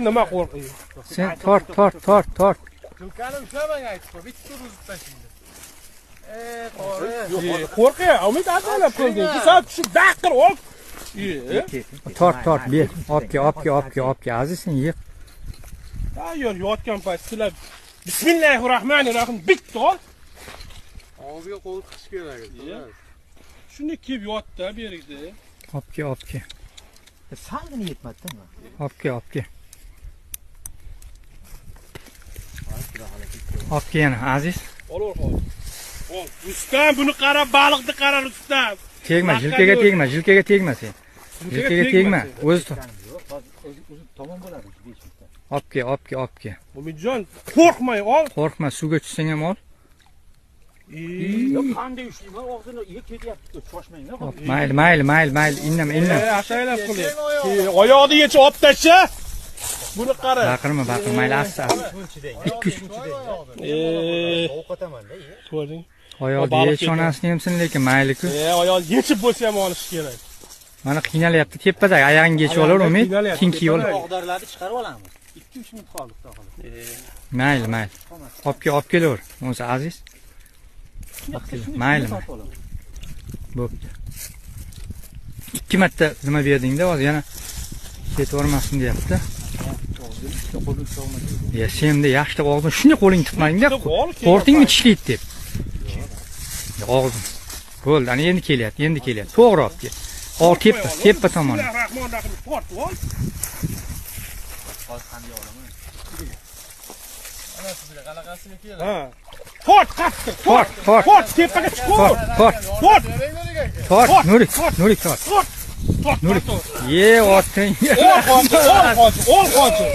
Nima qo'rqing? Sen tort. Tulkani ushlamang aytib, bitta tur uzib tashlaydi. Qori. Qo'rqing, umid atalab qo'lding. Bir soat tushib daqir ol. Tort, ber. Opke, aziz sen ye. Tayyor yotgan payt silab. Bismillahirrohmanirrohim bitta ol. Og'ziga qo'l tiqish kerak. Shuni kelib yotdi, berikdi. Opke. Sangini yetmadimi? Opke. Opke yana aziz. Ol. Ustam buni qarab, baliqni qarar ustam. Tegma, jilkaga tegma sen. Jilkaga tegma. O'zi tomon bo'ladi 5 minutda. Opke. Umidjon, qo'rqmay ol. Qo'rqma, suvga tushsang ham ol. Yo'q, qanday ushlayman, og'zini ketyapti, shoshmanglar. Mayli, innam. Ashaylab qiling. Oyoqni yechib olib tasha. Buni qara. Baqirma, mayli, asta. 2-3. Ovqataman-da, Ko'rding? Oyoqni yech onasini hamsin, lekin mayli-ku. Oyoq yechib bo'lsa ham olish kerak. Mana qiynalyapti, tepadagi oyog'ingga yechib olar, Umid. Tinki yo'l. Og'darlarni chiqarib olamiz. 2-3 minut qoldi, xudo xohlasa. Mayli. Olib kelaver, o'zi aziz. Mayli. Bo'pti. 2 marta nima berding-da, hozir yana ketavermasin deyapti. Senda yaxshi og'zini shunday qo'ling tiqmang-da. Qo'rqdingmi tishlaydi deb. Og'zim. Bo'ldi, ana endi kelyapti. To'g'ri olib kel. Tepa tomon. Rahmonrohim tortib ol. Hozir qanday olaman? Ana sizga qalaqasiga keldi. Ha. Tort, tepaga chiqur. Tort, Nurik, tort. Nurik. Ye, otding. Ol qo'ychi.